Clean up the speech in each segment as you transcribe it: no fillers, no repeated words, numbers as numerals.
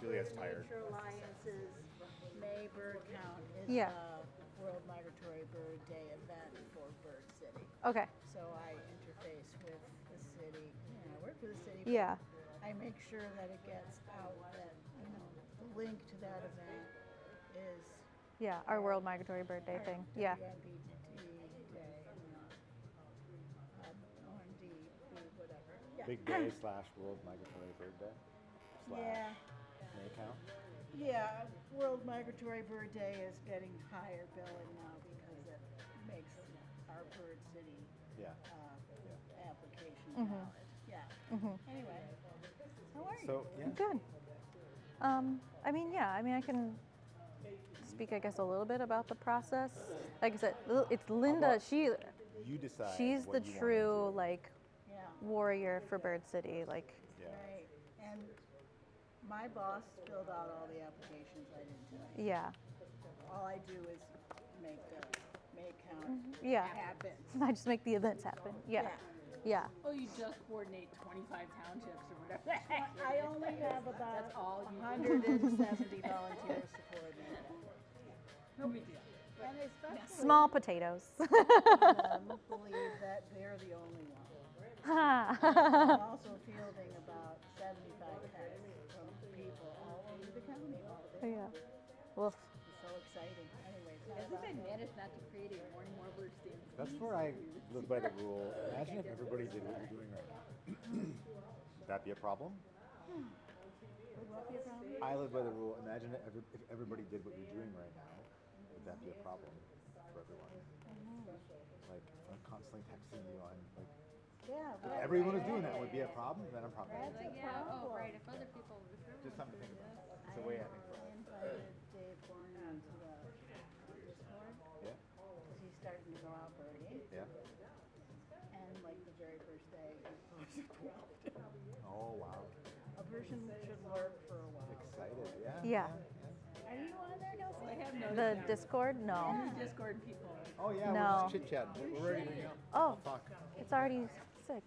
Juliet's tired. Nature Alliance's May bird count is Yeah. World Migratory Bird Day event for Bird City. Okay. So I interface with the city. I work for the city. But Yeah. I make sure that it gets out that the link to that event is Yeah, our World Migratory Bird Day thing. Yeah. WMBD Day, OMD, whatever. Yeah. Big day / World Migratory Bird Day / Yeah. May count. Yeah, World Migratory Bird Day is getting higher billing now because it makes our Bird City Yeah. application Mhm. valid. Yeah. Mhm. Anyway, how are you? So yeah. Good. I can speak, I guess, a little bit about the process. Like I said, it's Linda. about She's You decide. the what you wanna true do. like Yeah. warrior for Bird City. Like, Yeah. Right. And my boss filled out all the applications. I didn't do it. yeah, All I do is make the May count yeah. happen. I just make the events happen. Yeah, yeah. Oh, you just coordinate 25 townships or whatever. the heck I only have about That's all you do. 170 volunteers to coordinate. No big deal. And especially Small potatoes. believe that they're the only one. I'm yeah. also fielding about 75 texts from people all over the county all day. Well, It's so exciting. Anyways, how At least about I you? managed not to create a morning warbler stand. That's where I live by the rule. Imagine if everybody did what you're doing right now. Would that be a problem? Would what be a problem? I live by the rule. Imagine if everybody did what you're doing right now. Would that be a problem for everyone? Like, I'm constantly texting you on, like, Yeah, if right. everyone was doing that, would be a problem? Then I'm probably That's Like, a yeah, problem. oh, right, if other people. just something to think about. It's the way I think about I it. invited Dave Bourne onto the Discord Yeah, because he's starting to go out birding. yeah. And like the very first day, he posted 12. Oh wow, A person should lurk for a while. excited. Yeah. Yeah. Are you on there, Kelsey? I have noticed the that. Discord? No. Discord people. Oh yeah. No. We're just chit chat. We're ready to go. Oh, Talk. it's already 6.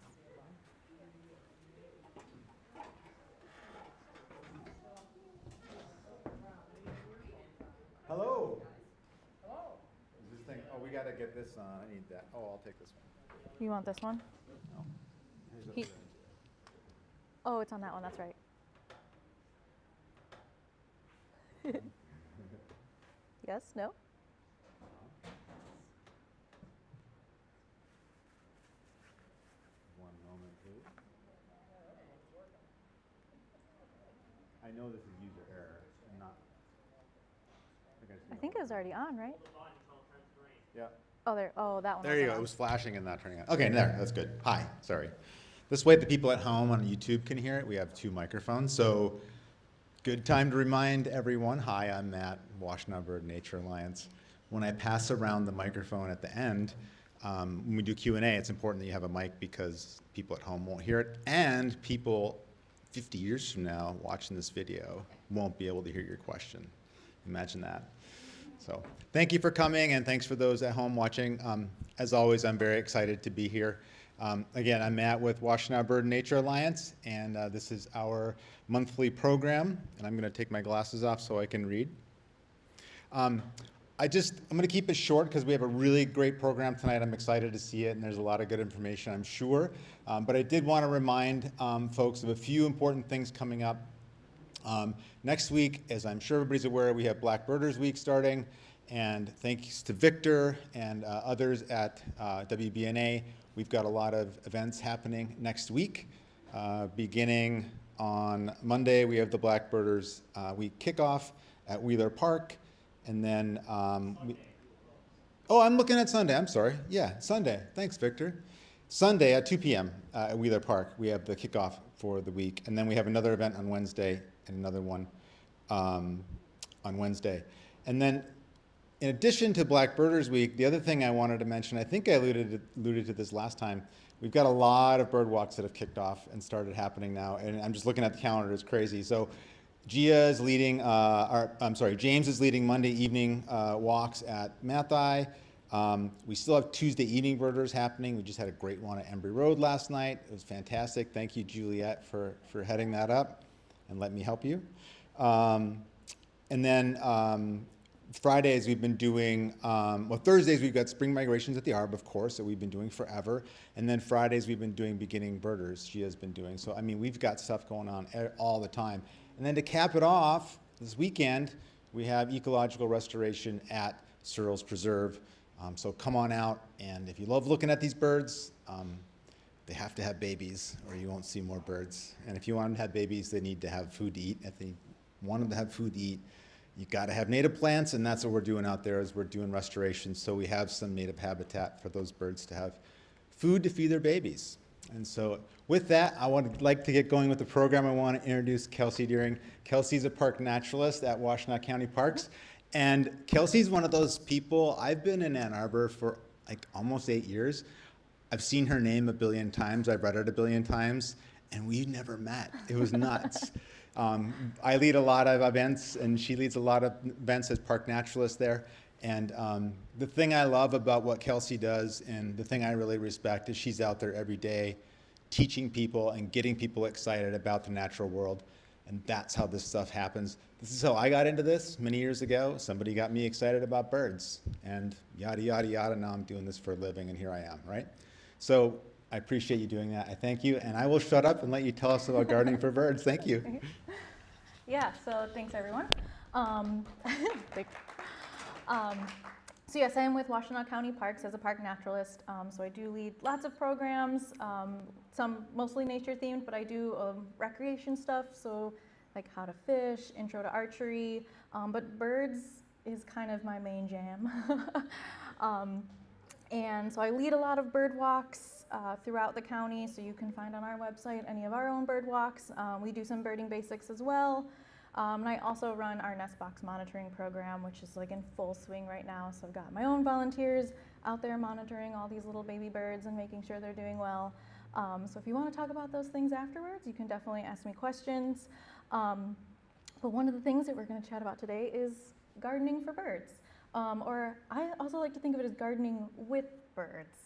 Hello. Hello. Is this thing? Oh, we gotta get this on. I need that. Oh, I'll take this one. You want this one? No. Here's He- it. Oh, it's on that one. That's right. Yes? No? One moment, please. I know this is user error. I'm not. I think it was already on, right? Yeah. Oh, there. Oh, that one. There you wasn't go. on. It was flashing and not turning on. Okay, there. That's good. Hi. Sorry. This way, the people at home on YouTube can hear it. We have 2 microphones, so good time to remind everyone. Hi, I'm Matt, Washtenaw Bird Nature Alliance. When I pass around the microphone at the end, when we do Q&A, it's important that you have a mic because people at home won't hear it, and people 50 years from now watching this video won't be able to hear your question. Imagine that. So thank you for coming, and thanks for those at home watching. As always, I'm very excited to be here. Again, I'm Matt with Washtenaw Bird Nature Alliance, and this is our monthly program, and I'm going to take my glasses off so I can read. I'm going to keep it short because we have a really great program tonight. I'm excited to see it, and there's a lot of good information, I'm sure. But I did want to remind folks of a few important things coming up. Next week, as I'm sure everybody's aware, we have Black Birders Week starting, and thanks to Victor and others at WBNA, we've got a lot of events happening next week. Beginning on Monday, we have the Black Birders Week kickoff at Wheeler Park, and then oh, I'm looking at Sunday. I'm sorry. Yeah, Sunday. Thanks, Victor. Sunday at 2 p.m. At Wheeler Park, we have the kickoff for the week, and then we have another event on Wednesday and another one on Wednesday. And then in addition to Black Birders Week, the other thing I wanted to mention, I think I alluded to this last time, we've got a lot of bird walks that have kicked off and started happening now, and I'm just looking at the calendar, it's crazy. So Gia is leading, James is leading Monday evening walks at Mathai. We still have Tuesday evening birders happening. We just had a great one at Embry Road last night. It was fantastic. Thank you, Juliet, for heading that up and let me help you. And then Fridays we've been doing, well, Thursdays we've got spring migrations at the Arbor, of course, that we've been doing forever. And then Fridays we've been doing beginning birders, she has been doing. So, I mean, we've got stuff going on all the time. And then to cap it off, this weekend, we have ecological restoration at Searles Preserve. So come on out, and if you love looking at these birds, they have to have babies or you won't see more birds. And if you want them to have babies, they need to have food to eat. If they want them to have food to eat, you got to have native plants, and that's what we're doing out there is we're doing restoration. So we have some native habitat for those birds to have food to feed their babies. And so with that, I would like to get going with the program. I want to introduce Kelsey Dehring. Kelsey's a park naturalist at Washtenaw County Parks. And Kelsey's one of those people, I've been in Ann Arbor for like almost 8 years. I've seen her name a billion times. I've read it a billion times, and we never met. It was nuts. I lead a lot of events, and she leads a lot of events as park naturalist there. And the thing I love about what Kelsey does, and the thing I really respect, is she's out there every day teaching people and getting people excited about the natural world. And that's how this stuff happens. This is how I got into this many years ago. Somebody got me excited about birds, and yada, yada, yada. Now I'm doing this for a living, and here I am, right? So I appreciate you doing that. I thank you, and I will shut up and let you tell us about gardening for birds. Thank you. Yeah, so thanks everyone. So yes, I am with Washtenaw County Parks as a park naturalist. So I do lead lots of programs, some mostly nature themed, but I do recreation stuff. So like how to fish, intro to archery, but birds is kind of my main jam. And so I lead a lot of bird walks throughout the county, so you can find on our website any of our own bird walks. We do some birding basics as well. And I also run our nest box monitoring program, which is like in full swing right now. So I've got my own volunteers out there monitoring all these little baby birds and making sure they're doing well. So if you want to talk about those things afterwards, you can definitely ask me questions. But one of the things that we're going to chat about today is gardening for birds. Or I also like to think of it as gardening with birds.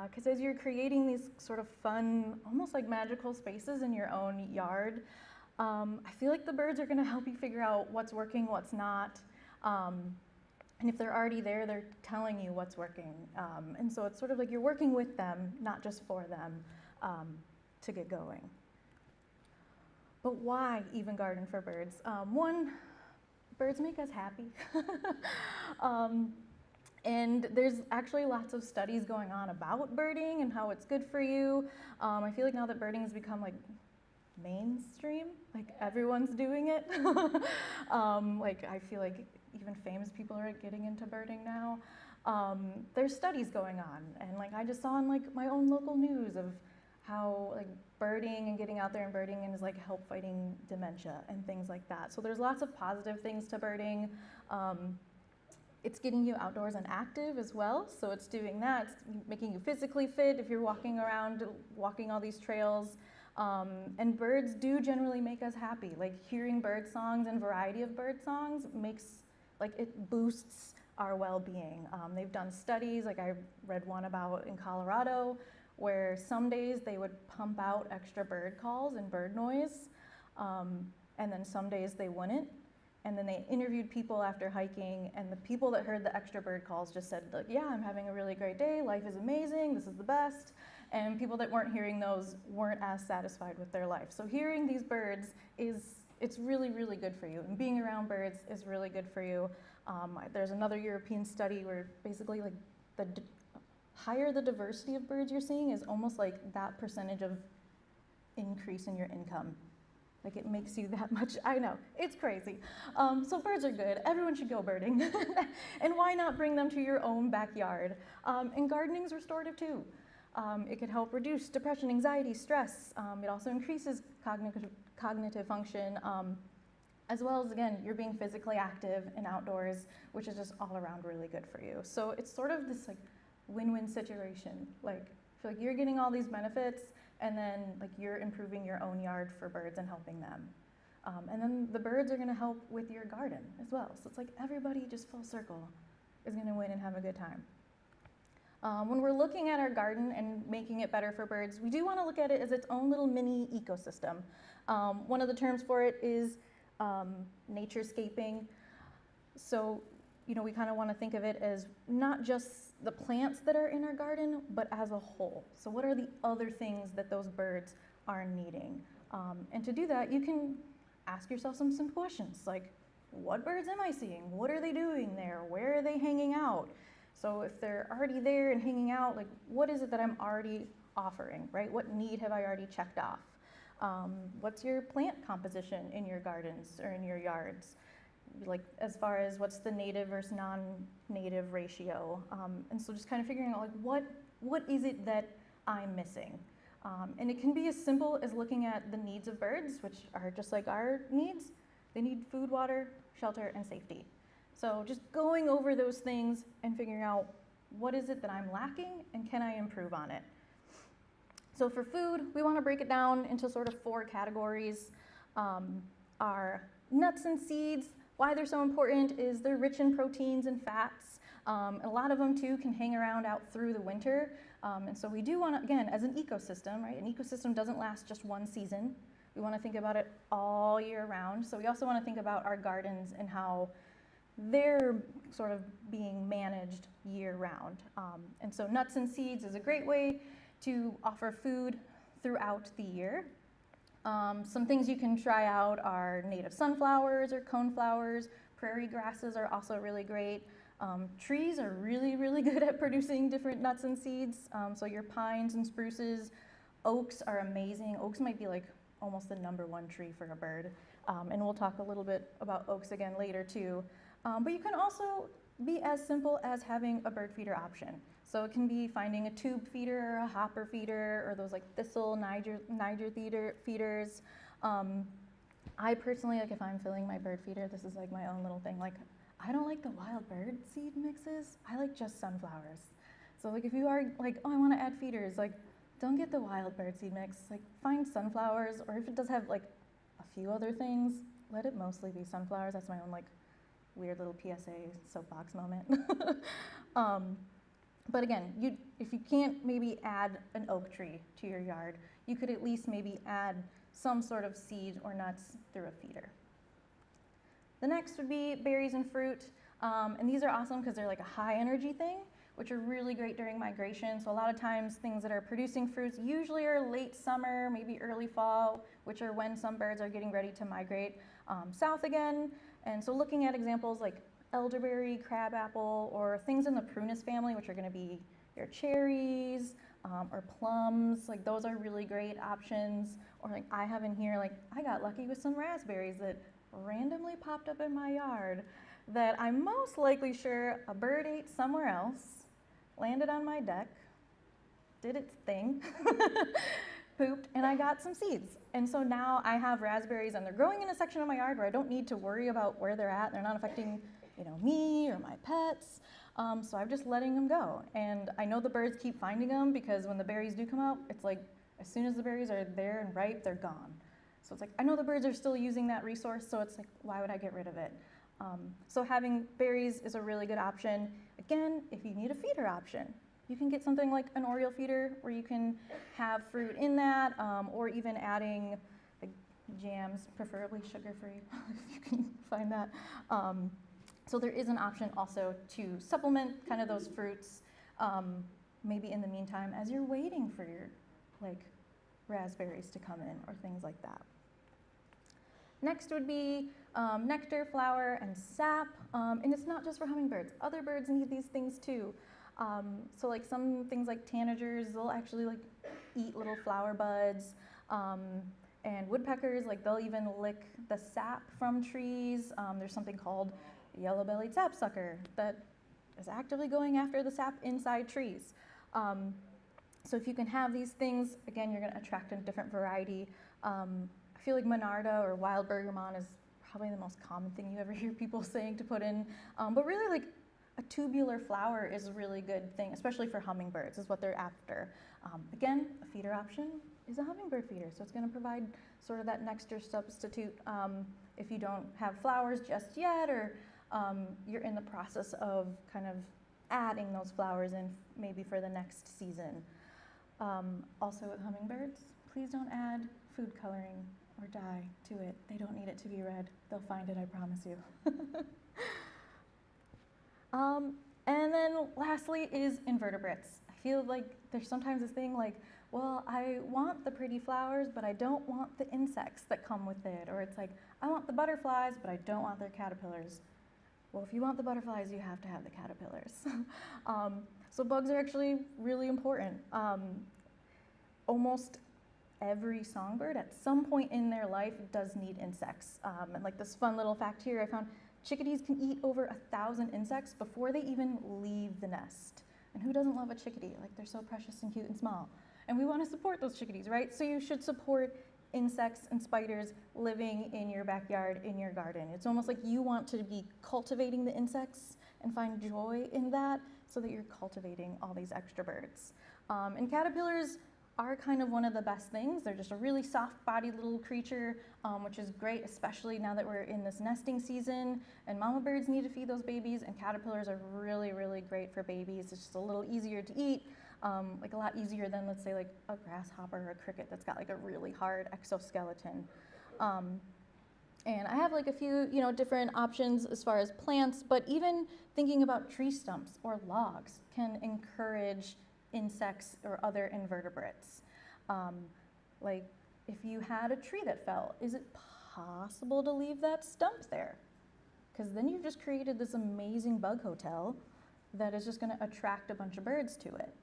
Because as you're creating these sort of fun, almost like magical spaces in your own yard, I feel like the birds are going to help you figure out what's working, what's not. And if they're already there, they're telling you what's working. And so it's sort of like you're working with them, not just for them, to get going. But why even garden for birds? One, birds make us happy. And there's actually lots of studies going on about birding and how it's good for you. I feel like now that birding has become like mainstream, like everyone's doing it. Like I feel like even famous people are getting into birding now. There's studies going on, and like I just saw on like my own local news of how like birding and getting out there and birding is like help fighting dementia and things like that. So there's lots of positive things to birding. It's getting you outdoors and active as well. So it's doing that, it's making you physically fit if you're walking around, walking all these trails. And birds do generally make us happy. Like hearing bird songs and variety of bird songs makes, like it boosts our well-being. They've done studies, like I read one about in Colorado, where some days they would pump out extra bird calls and bird noise, and then some days they wouldn't. And then they interviewed people after hiking, and the people that heard the extra bird calls just said, like, yeah, I'm having a really great day, life is amazing, this is the best. And people that weren't hearing those weren't as satisfied with their life. So hearing these birds it's really, really good for you. And being around birds is really good for you. There's another European study where basically like the higher the diversity of birds you're seeing is almost like that percentage of increase in your income. Like it makes you that much, I know, it's crazy. So birds are good, everyone should go birding. And why not bring them to your own backyard? And gardening's restorative too. It can help reduce depression, anxiety, stress. It also increases cognitive function, as well as, again, you're being physically active and outdoors, which is just all around really good for you. So it's sort of this like win-win situation. Like, I feel like you're getting all these benefits, and then like you're improving your own yard for birds and helping them. And then the birds are gonna help with your garden as well. So it's like everybody just full circle is gonna win and have a good time. When we're looking at our garden and making it better for birds, we do wanna look at it as its own little mini ecosystem. One of the terms for it is naturescaping. So, you know, we kind of want to think of it as not just the plants that are in our garden, but as a whole. So what are the other things that those birds are needing? And to do that, you can ask yourself some simple questions like, what birds am I seeing? What are they doing there? Where are they hanging out? So if they're already there and hanging out, like what is it that I'm already offering, right? What need have I already checked off? What's your plant composition in your gardens or in your yards? Like as far as what's the native versus non-native ratio? And so just kind of figuring out like what is it that I'm missing? And it can be as simple as looking at the needs of birds, which are just like our needs. They need food, water, shelter, and safety. So just going over those things and figuring out what is it that I'm lacking and can I improve on it? So for food, we want to break it down into sort of 4 categories. Our nuts and seeds, why they're so important is they're rich in proteins and fats. A lot of them too can hang around out through the winter. And so we do want to, again, as an ecosystem, right? An ecosystem doesn't last just one season. We want to think about it all year round. So we also want to think about our gardens and how they're sort of being managed year round. And so nuts and seeds is a great way to offer food throughout the year. Some things you can try out are native sunflowers or coneflowers. Prairie grasses are also really great. Trees are really, really good at producing different nuts and seeds. So your pines and spruces, oaks are amazing. Oaks might be like almost the #1 tree for a bird. And we'll talk a little bit about oaks again later too. But you can also be as simple as having a bird feeder option. So it can be finding a tube feeder or a hopper feeder or those like thistle, Niger feeders. I personally, like if I'm filling my bird feeder, this is like my own little thing. Like I don't like the wild bird seed mixes. I like just sunflowers. So like if you are like, oh, I want to add feeders, like don't get the wild bird seed mix. Like find sunflowers, or if it does have like a few other things, let it mostly be sunflowers. That's my own like weird little PSA soapbox moment. But again, if you can't maybe add an oak tree to your yard, you could at least maybe add some sort of seed or nuts through a feeder. The next would be berries and fruit. And these are awesome because they're like a high energy thing, which are really great during migration. So a lot of times things that are producing fruits usually are late summer, maybe early fall, which are when some birds are getting ready to migrate south again. And so looking at examples like elderberry, crabapple, or things in the prunus family, which are going to be your cherries or plums, like those are really great options. Or like I have in here, like I got lucky with some raspberries that randomly popped up in my yard that I'm most likely sure a bird ate somewhere else, landed on my deck, did its thing, pooped, and I got some seeds. And so now I have raspberries and they're growing in a section of my yard where I don't need to worry about where they're at. They're not affecting, you know, me or my pets. So I'm just letting them go. And I know the birds keep finding them because when the berries do come out, it's like as soon as the berries are there and ripe, they're gone. So it's like, I know the birds are still using that resource, so it's like, why would I get rid of it? So having berries is a really good option. Again, if you need a feeder option, you can get something like an Oriole feeder where you can have fruit in that, or even adding like jams, preferably sugar-free, if you can find that. So there is an option also to supplement kind of those fruits, maybe in the meantime as you're waiting for your like raspberries to come in or things like that. Next would be nectar, flower, and sap. And it's not just for hummingbirds. Other birds need these things too. So like some things like tanagers, they'll actually like eat little flower buds. And woodpeckers, like they'll even lick the sap from trees. There's something called yellow-bellied sapsucker that is actively going after the sap inside trees. So if you can have these things, again, you're going to attract a different variety. I feel like Monarda or wild bergamot is probably the most common thing you ever hear people saying to put in. But really, like a tubular flower is a really good thing, especially for hummingbirds, is what they're after. Again, a feeder option is a hummingbird feeder, so it's going to provide sort of that nectar substitute if you don't have flowers just yet, or you're in the process of kind of adding those flowers in maybe for the next season. Also with hummingbirds, please don't add food coloring or die to it. They don't need it to be red. They'll find it, I promise you. And then lastly is invertebrates. I feel like there's sometimes this thing like, well, I want the pretty flowers, but I don't want the insects that come with it. Or it's like, I want the butterflies, but I don't want their caterpillars. Well, if you want the butterflies, you have to have the caterpillars. So bugs are actually really important. Almost every songbird at some point in their life does need insects. And like this fun little fact here, I found chickadees can eat over 1,000 insects before they even leave the nest. And who doesn't love a chickadee? Like, they're so precious and cute and small. And we want to support those chickadees, right? So you should support insects and spiders living in your backyard, in your garden. It's almost like you want to be cultivating the insects and find joy in that so that you're cultivating all these extra birds. And caterpillars are kind of one of the best things. They're just a really soft-bodied little creature, which is great, especially now that we're in this nesting season, and mama birds need to feed those babies, and caterpillars are really, really great for babies. It's just a little easier to eat, like a lot easier than, let's say, like a grasshopper or a cricket that's got like a really hard exoskeleton. And I have like a few, different options as far as plants, but even thinking about tree stumps or logs can encourage insects or other invertebrates. Like if you had a tree that fell, is it possible to leave that stump there? Because then you've just created this amazing bug hotel that is just going to attract a bunch of birds to it.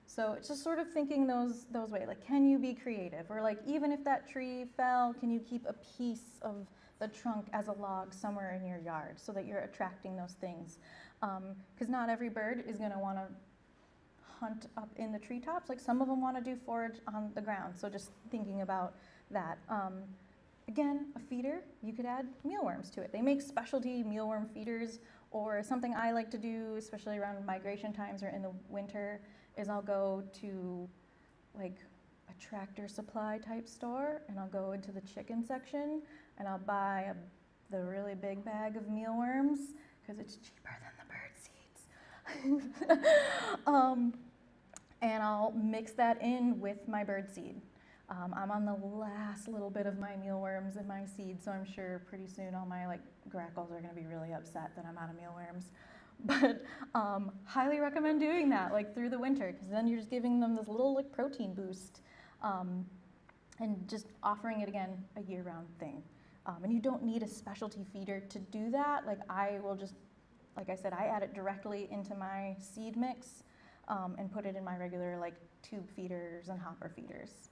So it's just sort of thinking those ways, like, can you be creative? Or like, even if that tree fell, can you keep a piece of the trunk as a log somewhere in your yard so that you're attracting those things? Because not every bird is going to want to hunt up in the treetops. Like, some of them want to do forage on the ground. So just thinking about that. Again, a feeder, you could add mealworms to it. They make specialty mealworm feeders, or something I like to do, especially around migration times or in the winter, is I'll go to like a Tractor Supply type store, and I'll go into the chicken section and I'll buy the really big bag of mealworms because it's cheaper than the bird seeds. And I'll mix that in with my bird seed. I'm on the last little bit of my mealworms and my seed, so I'm sure pretty soon all my like grackles are going to be really upset that I'm out of mealworms. But highly recommend doing that like through the winter, because then you're just giving them this little like protein boost, and just offering it again a year-round thing. And you don't need a specialty feeder to do that. Like, I will just, like I said, I add it directly into my seed mix and put it in my regular like tube feeders and hopper feeders.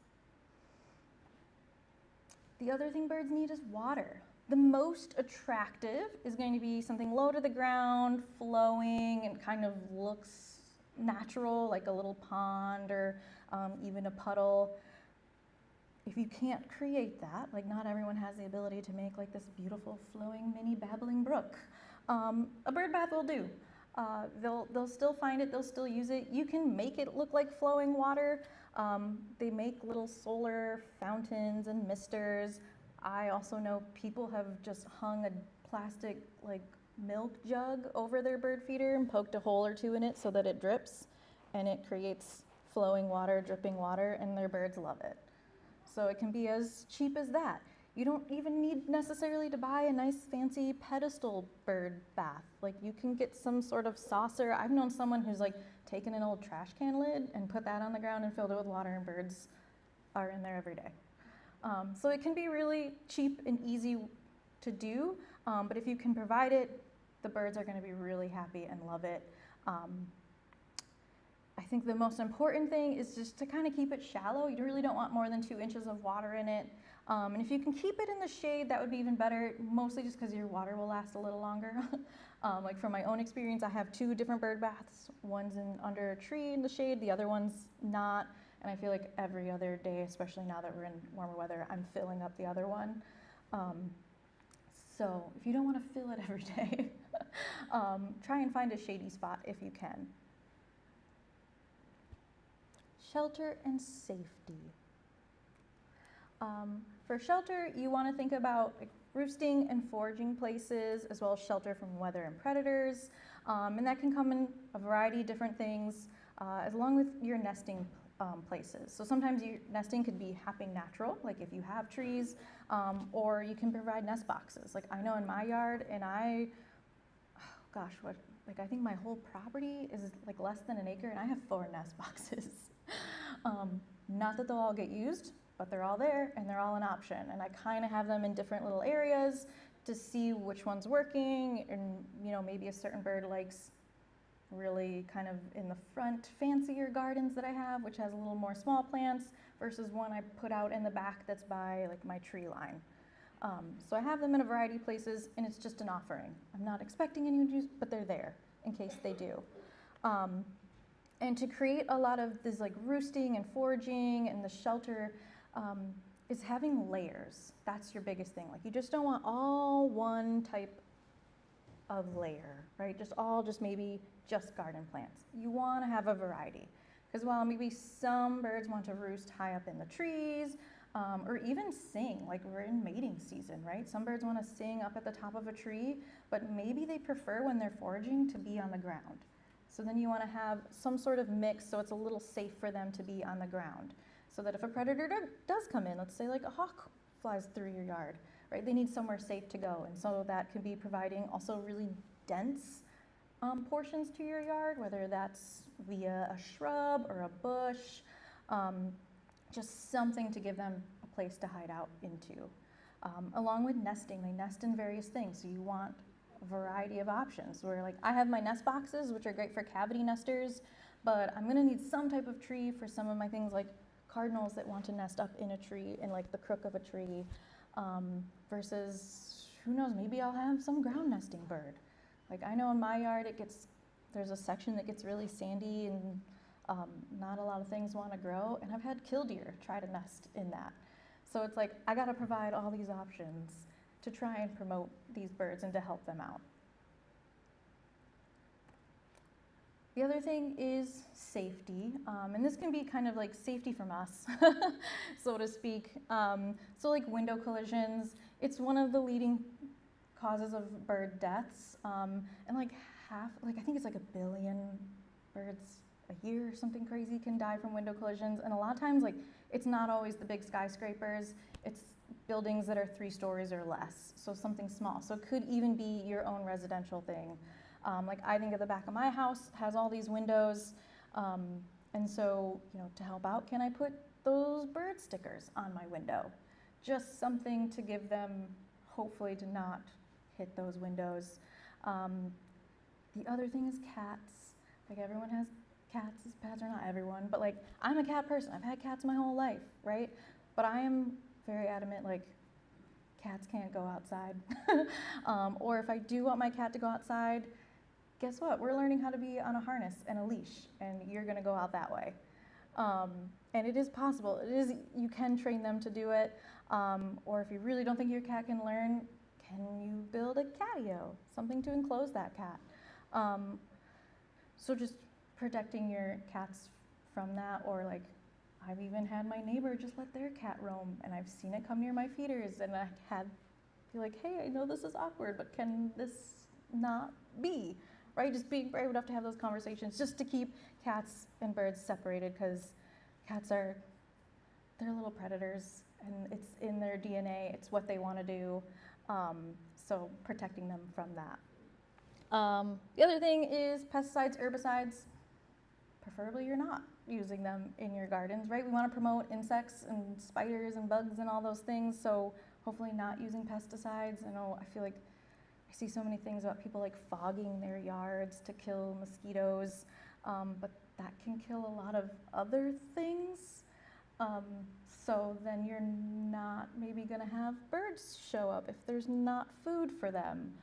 The other thing birds need is water. The most attractive is going to be something low to the ground, flowing, and kind of looks natural, like a little pond or even a puddle. If you can't create that, like not everyone has the ability to make like this beautiful flowing mini babbling brook, a bird bath will do. They'll still find it, they'll still use it. You can make it look like flowing water. They make little solar fountains and misters. I also know people have just hung a plastic like milk jug over their bird feeder and poked a hole or two in it so that it drips, and it creates flowing water, dripping water, and their birds love it. So it can be as cheap as that. You don't even need necessarily to buy a nice fancy pedestal bird bath. Like, you can get some sort of saucer. I've known someone who's like taken an old trash can lid and put that on the ground and filled it with water, and birds are in there every day. So it can be really cheap and easy to do, but if you can provide it, the birds are going to be really happy and love it. I think the most important thing is just to kind of keep it shallow. You really don't want more than 2 inches of water in it. And if you can keep it in the shade, that would be even better, mostly just because your water will last a little longer. Like from my own experience, I have 2 different bird baths. One's under a tree in the shade, the other one's not. And I feel like every other day, especially now that we're in warmer weather, I'm filling up the other one. So if you don't want to fill it every day, try and find a shady spot if you can. Shelter and safety. For shelter, you want to think about like roosting and foraging places, as well as shelter from weather and predators. And that can come in a variety of different things, along with your nesting places. So sometimes your nesting could be happening natural, like if you have trees, or you can provide nest boxes. Like I know in my yard, and I think my whole property is like less than an acre, and I have 4 nest boxes. Not that they'll all get used, but they're all there, and they're all an option. And I kind of have them in different little areas to see which one's working, and maybe a certain bird likes really kind of in the front fancier gardens that I have, which has a little more small plants, versus one I put out in the back that's by like my tree line. So I have them in a variety of places, and it's just an offering. I'm not expecting anyone to use, but they're there in case they do. And to create a lot of this like roosting and foraging and the shelter is having layers. That's your biggest thing. Like you just don't want all one type of layer, right? Just maybe just garden plants. You want to have a variety, because while maybe some birds want to roost high up in the trees, or even sing, like we're in mating season, right? Some birds want to sing up at the top of a tree, but maybe they prefer when they're foraging to be on the ground. So then you want to have some sort of mix so it's a little safe for them to be on the ground. So that if a predator does come in, let's say like a hawk flies through your yard, right? They need somewhere safe to go. And so that could be providing also really dense portions to your yard, whether that's via a shrub or a bush, just something to give them a place to hide out into. Along with nesting, they nest in various things. So you want a variety of options where like I have my nest boxes, which are great for cavity nesters, but I'm gonna need some type of tree for some of my things like cardinals that want to nest up in a tree, in like the crook of a tree, versus, who knows, maybe I'll have some ground nesting bird. Like I know in my yard there's a section that gets really sandy and not a lot of things want to grow, and I've had killdeer try to nest in that. So it's like I got to provide all these options to try and promote these birds and to help them out. The other thing is safety, and this can be kind of like safety from us, so to speak. So like window collisions, it's one of the leading causes of bird deaths, and I think it's like 1 billion birds a year or something crazy can die from window collisions. And a lot of times, like, it's not always the big skyscrapers, it's buildings that are 3 stories or less, so something small. So it could even be your own residential thing. Like I think at the back of my house has all these windows, and so, to help out, can I put those bird stickers on my window? Just something to give them, hopefully, to not hit those windows. The other thing is cats. Like everyone has cats as pets, or not everyone, but like I'm a cat person. I've had cats my whole life, right? But I am very adamant, like cats can't go outside. Or if I do want my cat to go outside, guess what? We're learning how to be on a harness and a leash, and you're gonna go out that way. And it is possible. You can train them to do it. Or if you really don't think your cat can learn, can you build a catio? Something to enclose that cat. So just protecting your cats from that, or like I've even had my neighbor just let their cat roam, and I've seen it come near my feeders, and I had to be like, hey, I know this is awkward, but can this not be, right? Just being brave enough to have those conversations just to keep cats and birds separated, because cats they're little predators, and it's in their DNA, it's what they want to do, so protecting them from that. The other thing is pesticides, herbicides. Preferably you're not using them in your gardens, right? We want to promote insects and spiders and bugs and all those things, so hopefully not using pesticides. I feel like I see so many things about people like fogging their yards to kill mosquitoes, but that can kill a lot of other things. So then you're not maybe going to have birds show up if there's not food for them.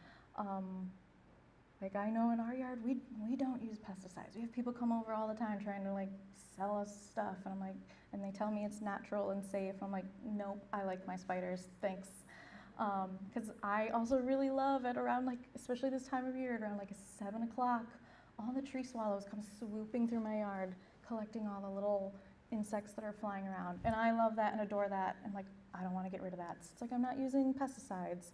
Like I know in our yard, we don't use pesticides. We have people come over all the time trying to like sell us stuff, and I'm like, and they tell me it's natural and safe. I'm like, nope, I like my spiders, thanks. Because I also really love at around like, especially this time of year, at around like 7 o'clock, all the tree swallows come swooping through my yard, collecting all the little insects that are flying around. And I love that and adore that. And like, I don't want to get rid of that. So it's like I'm not using pesticides.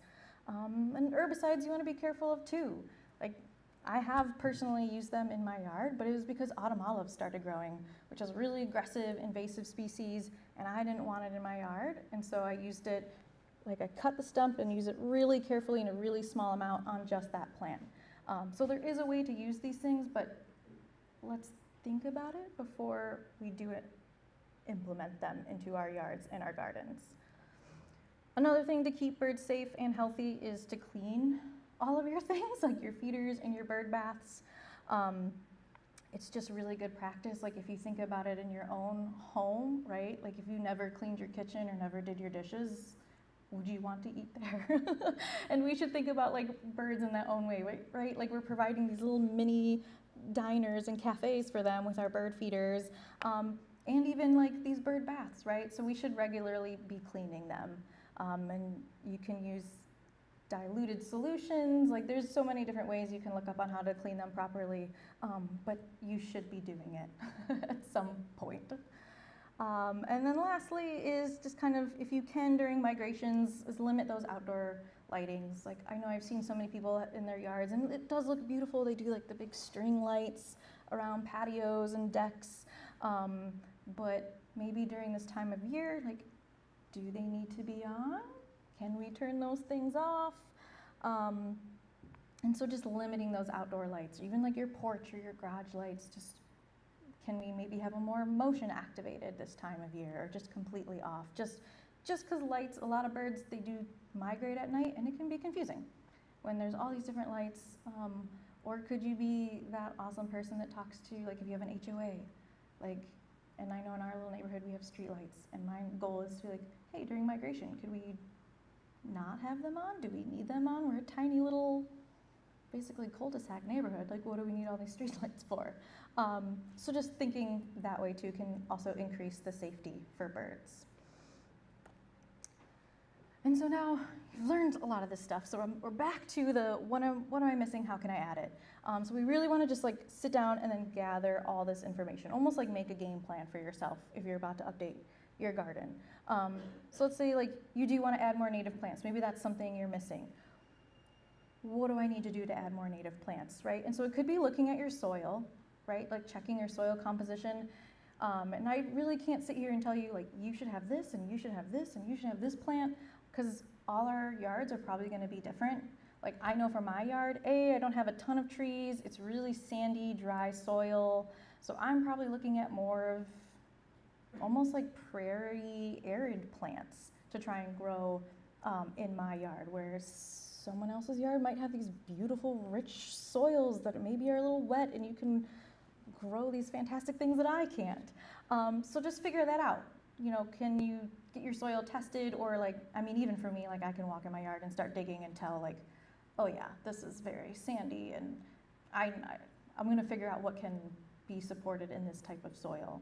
And herbicides you want to be careful of too. Like I have personally used them in my yard, but it was because autumn olive started growing, which is a really aggressive invasive species, and I didn't want it in my yard, and so I used it, like I cut the stump and use it really carefully in a really small amount on just that plant. So there is a way to use these things, but let's think about it before we do it, implement them into our yards and our gardens. Another thing to keep birds safe and healthy is to clean all of your things, like your feeders and your bird baths. It's just really good practice. Like if you think about it in your own home, right? Like if you never cleaned your kitchen or never did your dishes, would you want to eat there? And we should think about like birds in that own way, right? Like we're providing these little mini diners and cafes for them with our bird feeders, and even like these bird baths, right? So we should regularly be cleaning them. And you can use diluted solutions, like there's so many different ways you can look up on how to clean them properly, but you should be doing it at some point. And then lastly is just kind of, if you can during migrations, is limit those outdoor lightings. Like I know I've seen so many people in their yards and it does look beautiful. They do like the big string lights around patios and decks, but maybe during this time of year, like do they need to be on? Can we turn those things off? And so just limiting those outdoor lights, or even like your porch or your garage lights, just can we maybe have a more motion activated this time of year, or just completely off? Just because lights, a lot of birds, they do migrate at night and it can be confusing when there's all these different lights. Or could you be that awesome person that talks to, like if you have an HOA, like, and I know in our little neighborhood we have street lights, and my goal is to be like, hey, during migration, could we not have them on? Do we need them on? We're a tiny little, basically cul-de-sac neighborhood. Like, what do we need all these street lights for? So just thinking that way too can also increase the safety for birds. And so now you've learned a lot of this stuff. So we're back to the what am I missing? How can I add it? So we really want to just like sit down and then gather all this information, almost like make a game plan for yourself if you're about to update your garden. So let's say like you do want to add more native plants. Maybe that's something you're missing. What do I need to do to add more native plants, right? And so it could be looking at your soil, right? Like checking your soil composition. And I really can't sit here and tell you like you should have this and you should have this and you should have this plant, because all our yards are probably going to be different. Like I know for my yard, I don't have a ton of trees. It's really sandy, dry soil. So I'm probably looking at more of almost like prairie arid plants to try and grow in my yard, whereas someone else's yard might have these beautiful rich soils that maybe are a little wet and you can grow these fantastic things that I can't. So just figure that out. You know, can you get your soil tested, or like, I mean, even for me, like I can walk in my yard and start digging and tell like, oh yeah, this is very sandy, and I'm gonna figure out what can be supported in this type of soil.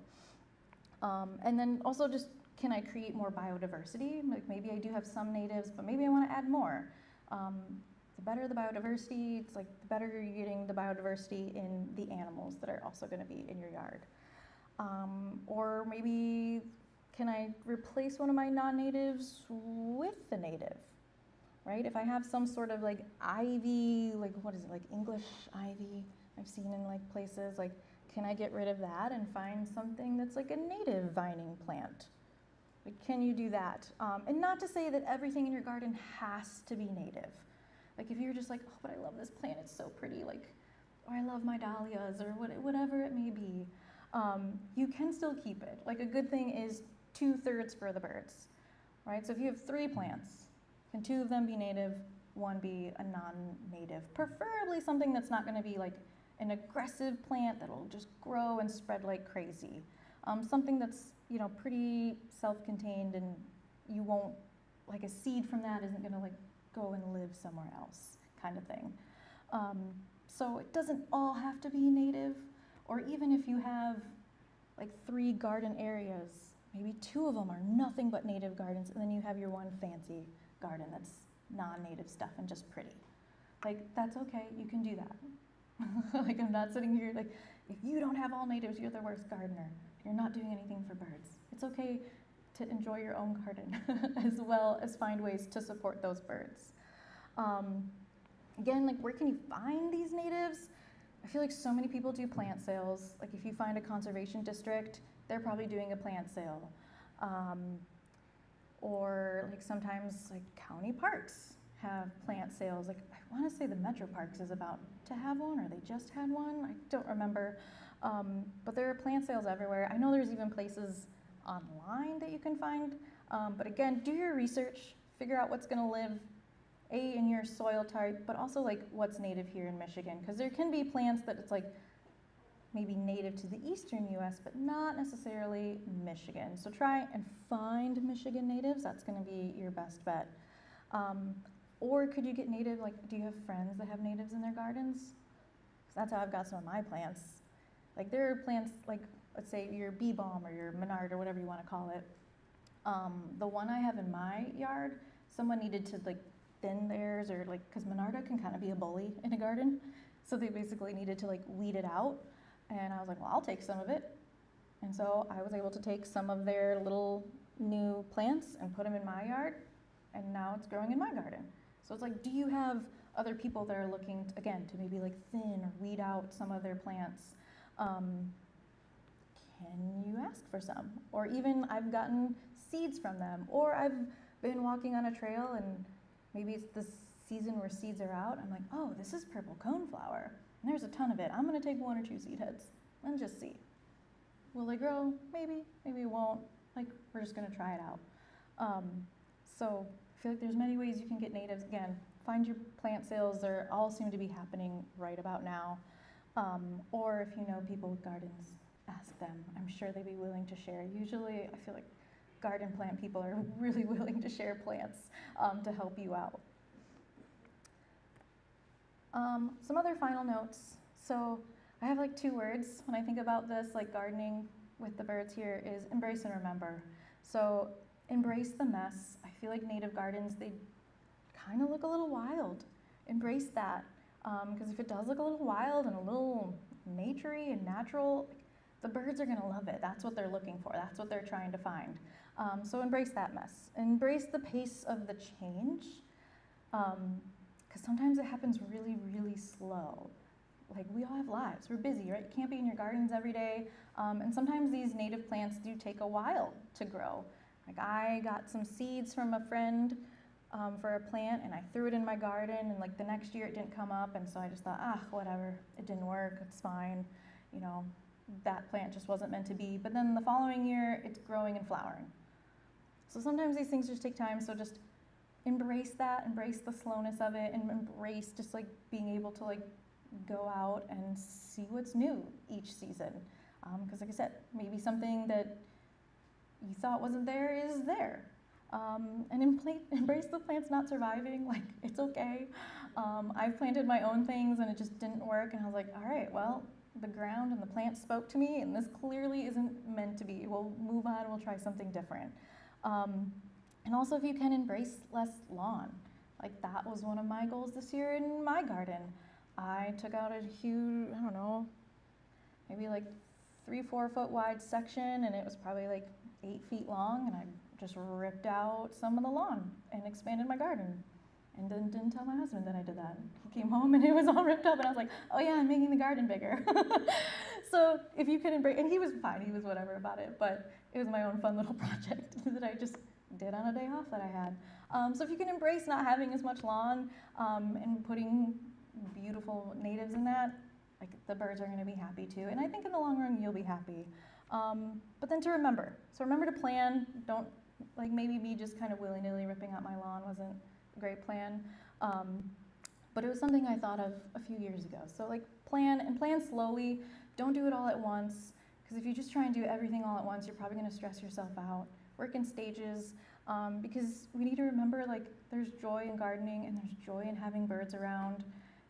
And then also just, can I create more biodiversity? Like maybe I do have some natives, but maybe I wanna add more. The better the biodiversity, it's like the better you're getting the biodiversity in the animals that are also gonna be in your yard. Or maybe, can I replace one of my non-natives with the native, right? If I have some sort of like ivy, like what is it, like English ivy I've seen in like places, like can I get rid of that and find something that's like a native vining plant? Like, can you do that? And not to say that everything in your garden has to be native. Like if you're just like, oh, but I love this plant, it's so pretty, like, or I love my dahlias, or whatever it may be, you can still keep it. Like a good thing is 2/3 for the birds, right? So if you have 3 plants, can 2 of them be native, 1 be a non-native? Preferably something that's not gonna be like an aggressive plant that'll just grow and spread like crazy. Something that's, you know, pretty self-contained, and you won't, like a seed from that isn't gonna like go and live somewhere else, kind of thing. So it doesn't all have to be native, or even if you have like 3 garden areas, maybe 2 of them are nothing but native gardens, and then you have your 1 fancy garden that's non-native stuff and just pretty. Like, that's okay, you can do that. Like, I'm not sitting here like, if you don't have all natives, you're the worst gardener. You're not doing anything for birds. It's okay to enjoy your own garden as well as find ways to support those birds. Again, like where can you find these natives? I feel like so many people do plant sales. Like if you find a conservation district, they're probably doing a plant sale. Or like sometimes like county parks have plant sales. Like I want to say the Metro Parks is about to have one, or they just had one. I don't remember. But there are plant sales everywhere. I know there's even places online that you can find. But again, do your research, figure out what's gonna live, in your soil type, but also like what's native here in Michigan. Because there can be plants that it's like maybe native to the eastern US, but not necessarily Michigan. So try and find Michigan natives. That's gonna be your best bet. Or could you get native, like do you have friends that have natives in their gardens? 'Cause that's how I've got some of my plants. Like there are plants like, let's say your bee balm or your Menard or whatever you wanna call it. The one I have in my yard, someone needed to like thin theirs, or like, cause Monarda can kind of be a bully in a garden. So they basically needed to like weed it out. And I was like, well, I'll take some of it. And so I was able to take some of their little new plants and put them in my yard. And now it's growing in my garden. So it's like, do you have other people that are looking, again, to maybe like thin or weed out some of their plants? Can you ask for some? Or even I've gotten seeds from them. Or I've been walking on a trail and maybe it's the season where seeds are out. I'm like, oh, this is purple coneflower. And there's a ton of it. I'm gonna take 1 or 2 seed heads and just see. Will they grow? Maybe, maybe it won't. Like, we're just gonna try it out. So I feel like there's many ways you can get natives. Again, find your plant sales. They all seem to be happening right about now. Or if you know people with gardens, ask them. I'm sure they'd be willing to share. Usually, I feel like garden plant people are really willing to share plants to help you out. Some other final notes. So I have like 2 words when I think about this, like gardening with the birds here, is embrace and remember. So embrace the mess. I feel like native gardens, they kind of look a little wild. Embrace that, because if it does look a little wild and a little naturey and natural, the birds are gonna love it. That's what they're looking for. That's what they're trying to find. So embrace that mess. Embrace the pace of the change, because sometimes it happens really, really slow. Like we all have lives, we're busy, right? You can't be in your gardens every day. And sometimes these native plants do take a while to grow. Like I got some seeds from a friend for a plant and I threw it in my garden, and like the next year it didn't come up, and so I just thought, whatever, it didn't work, it's fine. You know, that plant just wasn't meant to be. But then the following year, it's growing and flowering. So sometimes these things just take time, so just embrace that, embrace the slowness of it, and embrace just like being able to like go out and see what's new each season. Because like I said, maybe something that you thought wasn't there is there. And embrace the plants not surviving, like it's okay. I've planted my own things and it just didn't work, and I was like, all right, well, the ground and the plant spoke to me, and this clearly isn't meant to be. We'll move on, we'll try something different. And also if you can embrace less lawn. Like that was one of my goals this year in my garden. I took out a huge, I don't know, maybe like 3-4 foot wide section, and it was probably like 8 feet long, and I just ripped out some of the lawn and expanded my garden. And then didn't tell my husband that I did that. He came home and it was all ripped up, and I was like, oh yeah, I'm making the garden bigger. So if you can embrace, and he was fine, he was whatever about it, but it was my own fun little project that I just did on a day off that I had. So if you can embrace not having as much lawn and putting beautiful natives in that, like the birds are gonna be happy too. And I think in the long run, you'll be happy. But then to remember. So remember to plan. Don't like maybe me just kind of willy-nilly ripping out my lawn wasn't a great plan. But it was something I thought of a few years ago. So like plan, and plan slowly. Don't do it all at once, because if you just try and do everything all at once, you're probably gonna stress yourself out. Work in stages, because we need to remember like there's joy in gardening and there's joy in having birds around,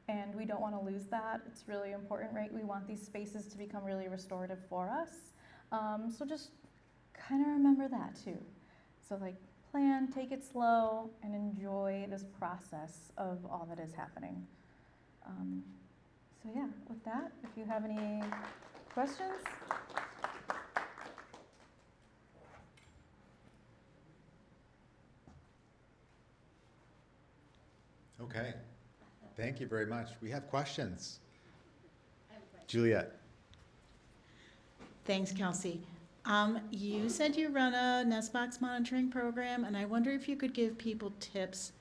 and we don't want to lose that. It's really important, right? We want these spaces to become really restorative for us. So just kind of remember that too. So like plan, take it slow, and enjoy this process of all that is happening. So yeah, with that, if you have any questions? Okay. Thank you very much. We have questions. Juliet. Thanks, Kelsey. You said you run a nest box monitoring program, and I wonder if you could give people tips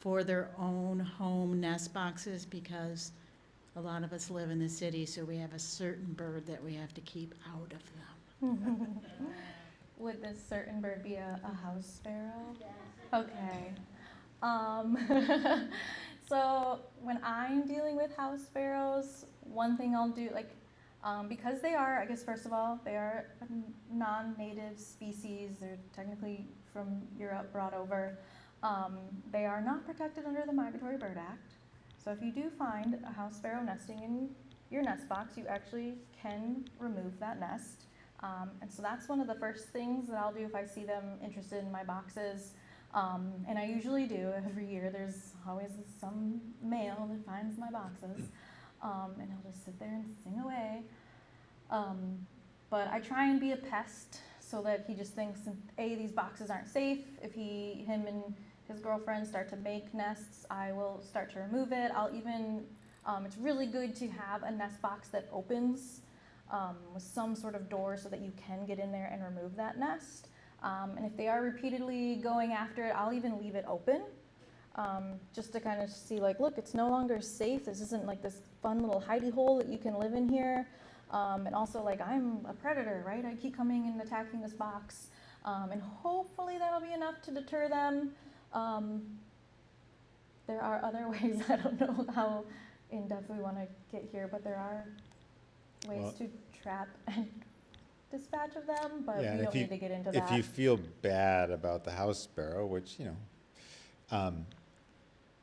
for their own home nest boxes, because a lot of us live in the city, so we have a certain bird that we have to keep out of them. Would this certain bird be a house sparrow? Okay. So when I'm dealing with house sparrows, one thing I'll do, because they are, I guess first of all, they are a non-native species. They're technically from Europe, brought over. They are not protected under the Migratory Bird Act. So if you do find a house sparrow nesting in your nest box, you actually can remove that nest. And so that's one of the first things that I'll do if I see them interested in my boxes. And I usually do every year. There's always some male that finds my boxes. And he'll just sit there and sing away. But I try and be a pest so that he just thinks, A, these boxes aren't safe. If him and his girlfriend start to make nests, I will start to remove it. I'll even, it's really good to have a nest box that opens with some sort of door so that you can get in there and remove that nest. And if they are repeatedly going after it, I'll even leave it open. Just to kind of see, like, look, it's no longer safe. This isn't like this fun little hidey hole that you can live in here. And also, like, I'm a predator, right? I keep coming and attacking this box. And hopefully that'll be enough to deter them. There are other ways. I don't know how in-depth we want to get here, but there are ways to trap and dispatch of them, but Yeah, we and don't need to get into that. if you feel bad about the house sparrow, which,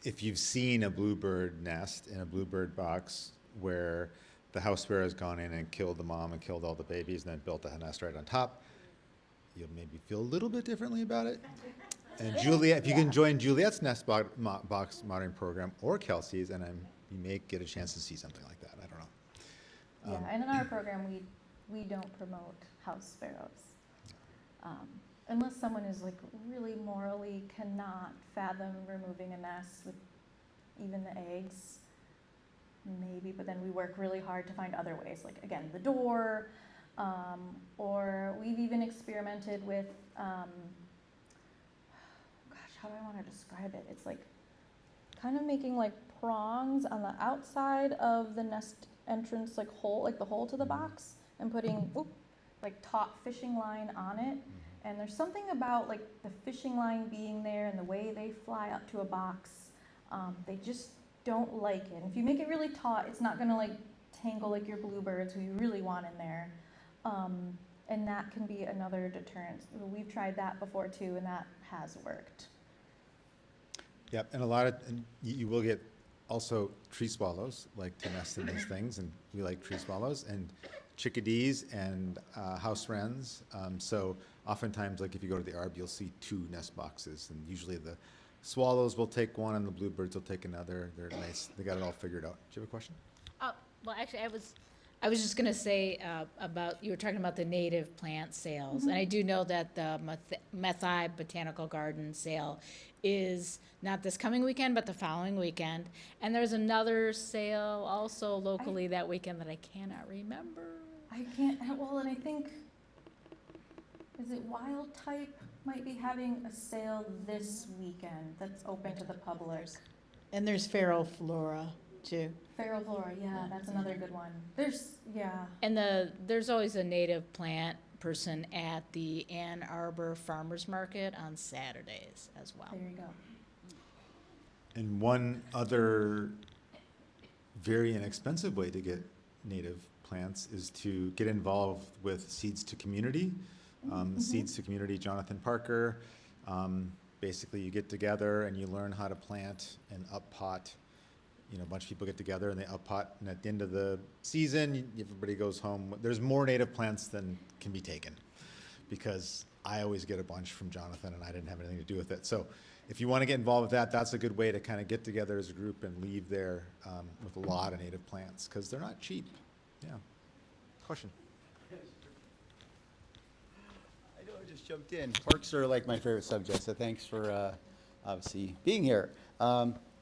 if you've seen a bluebird nest in a bluebird box where the house sparrow has gone in and killed the mom and killed all the babies and then built a nest right on top, you'll maybe feel a little bit differently about it. And Juliet, if you can join Juliet's nest box monitoring program or Kelsey's, and you may get a chance to see something like that. I don't know. Yeah, and in our program, we don't promote house sparrows. Unless someone is like really morally cannot fathom removing a nest with even the eggs, maybe, but then we work really hard to find other ways, like, again, the door, or we've even experimented with, how do I want to describe it? It's like kind of making like prongs on the outside of the nest entrance, like the hole to the box, and putting like taut fishing line on it. And there's something about like the fishing line being there and the way they fly up to a box. They just don't like it. And if you make it really taut, it's not gonna like tangle like your bluebirds who you really want in there. And that can be another deterrent. We've tried that before too, and that has worked. Yep, and you will get also tree swallows like to nest in these things, and we like tree swallows and chickadees and house wrens. So oftentimes, like if you go to the Arbor, you'll see 2 nest boxes, and usually the swallows will take one and the bluebirds will take another. They're nice. They got it all figured out. Do you have a question? Well, actually, I was just gonna say, you were talking about the native plant sales. And I do know that the Methi Botanical Garden sale is not this coming weekend, but the following weekend. And there's another sale also locally that weekend that I cannot remember. I can't, well, and I think, is it Wild Type might be having a sale this weekend that's open to the public. And there's feral flora, too. Feral Flora, yeah, that's another good one. And there's always a native plant person at the Ann Arbor Farmers Market on Saturdays as well. There you go. And one other very inexpensive way to get native plants is to get involved with Seeds to Community. Seeds to Community, Jonathan Parker. Basically, you get together and you learn how to plant and up pot. A bunch of people get together and they up pot, and at the end of the season, everybody goes home. There's more native plants than can be taken, because I always get a bunch from Jonathan and I didn't have anything to do with it. So if you want to get involved with that, that's a good way to kind of get together as a group and leave there with a lot of native plants, because they're not cheap. Yeah. Question? I know I just jumped in. Parks are like my favorite subject, so thanks for obviously being here.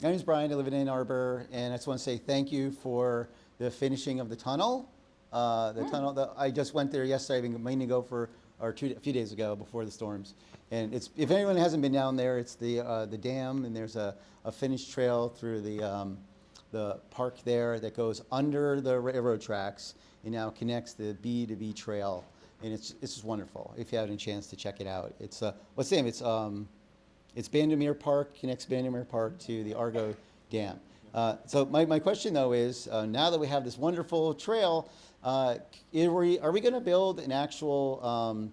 My name is Brian. I live in Arbor, and I just want to say thank you for the finishing of the tunnel. I just went there yesterday. I've been meaning to go a few days ago before the storms. And if anyone hasn't been down there, it's the dam, and there's a finished trail through the park there that goes under the railroad tracks and now connects the B to B trail. And it's just wonderful. If you have any chance to check it out, it's what's the name? It's Bandemere Park, connects Bandemere Park to the Argo Dam. So my question though is, now that we have this wonderful trail, are we going to build an actual,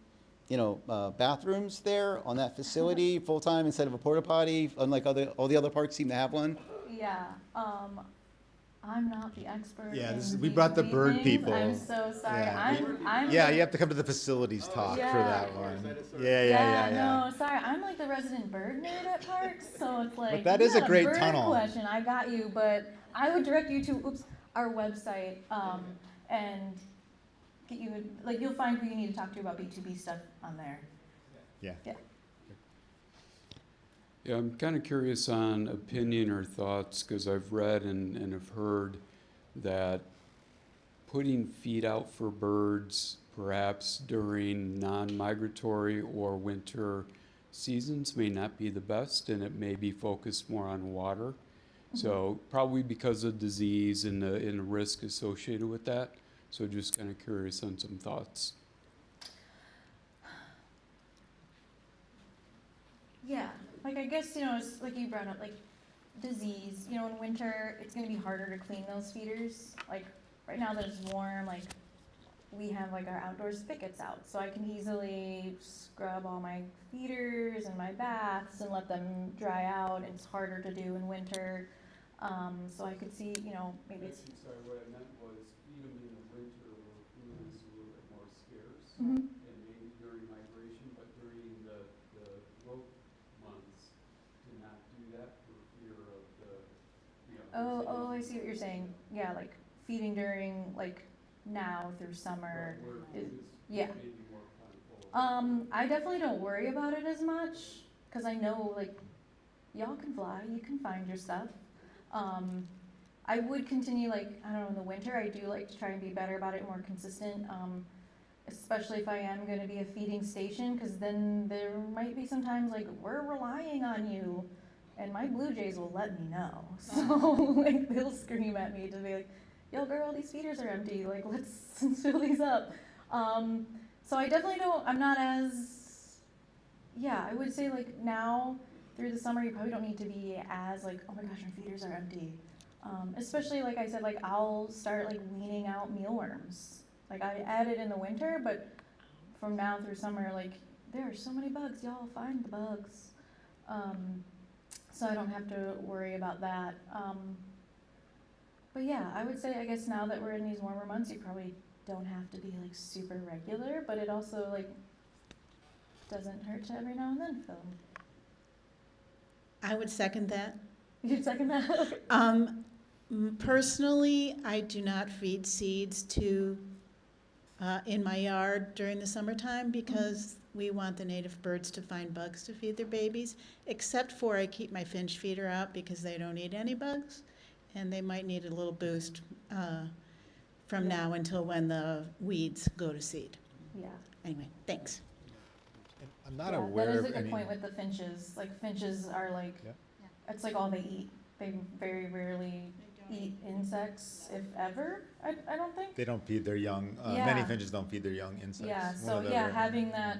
bathrooms there on that facility full time instead of a porta potty, unlike all the other parks seem to have one? Yeah, I'm not the expert. Yeah, in we brought the B2B bird things. people. I'm so sorry. Yeah. I'm Yeah, the- you have to come to the facilities talk for Yeah. that one. Yeah. No, sorry. I'm like the resident bird nerd at parks, so it's like. that you is a got great bird tunnel. Question, I got you, but I would direct you to our website, and get you you'll find who you need to talk to about B2B stuff on there. Yeah. Yeah. Yeah, I'm kind of curious on opinion or thoughts, because I've read and have heard that putting feed out for birds perhaps during non-migratory or winter seasons may not be the best, and it may be focused more on water. So probably because of disease and the risk associated with that. So just kind of curious on some thoughts. Yeah, I guess, it's like you brought up, disease. In winter, it's going to be harder to clean those feeders. Right now that it's warm, we have, our outdoor spigots out. So I can easily scrub all my feeders and my baths and let them dry out. It's harder to do in winter. So I could see, maybe it's... Sorry, what I meant was feed them in the winter where food is a little bit more scarce. Mhm. And maybe during migration, but during the growth months, to not do that for fear of the, Oh, I see what you're saying. Yeah, feeding during, now through summer. where is- food is yeah. maybe more plentiful. I definitely don't worry about it as much, because I know, y'all can fly, you can find your stuff. I would continue, I don't know, in the winter, I do like to try and be better about it, more consistent, especially if I am gonna be a feeding station, because then there might be some times, we're relying on you, and my blue jays will let me know. So, they'll scream at me to be like, yo, girl, these feeders are empty, let's fill these up. So I definitely I'm not as, I would say now, through the summer, you probably don't need to be as oh my gosh, my feeders are empty. Especially like I said, I'll start weaning out mealworms. I add it in the winter, but from now through summer, there are so many bugs, y'all find the bugs. So I don't have to worry about that. But yeah, I would say, I guess now that we're in these warmer months, you probably don't have to be super regular, but it also doesn't hurt to every now and then film. I would second that. You'd second that? Personally, I do not feed seeds in my yard during the summertime because we want the native birds to find bugs to feed their babies, except for I keep my finch feeder out because they don't eat any bugs, and they might need a little boost from now until when the weeds go to seed. Yeah. Anyway, thanks. I'm not Yeah, aware that is of a good any. point with the finches. Finches are Yeah. it's all they eat. They very rarely eat insects, if ever, I don't think. They don't feed their young. Many Yeah. finches don't feed their young insects. Yeah, One so of the yeah, rare- having that,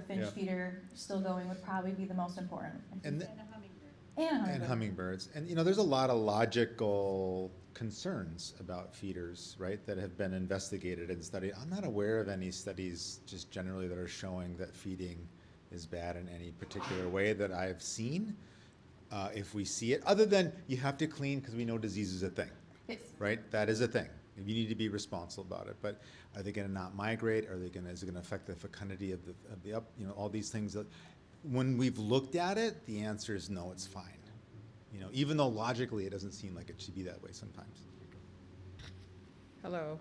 finch Yeah. feeder still going would probably be the most important. And And a and hummingbird. hummingbirds. And there's a lot of logical concerns about feeders, right, that have been investigated and studied. I'm not aware of any studies just generally that are showing that feeding is bad in any particular way that I've seen. If we see it, other than you have to clean because we know disease is a thing, Yes. right? That is a thing. You need to be responsible about it. But are they going to not migrate? Is it going to affect the fecundity of the up? All these things that, when we've looked at it, the answer is no, it's fine. Even though logically it doesn't seem like it should be that way sometimes. Hello.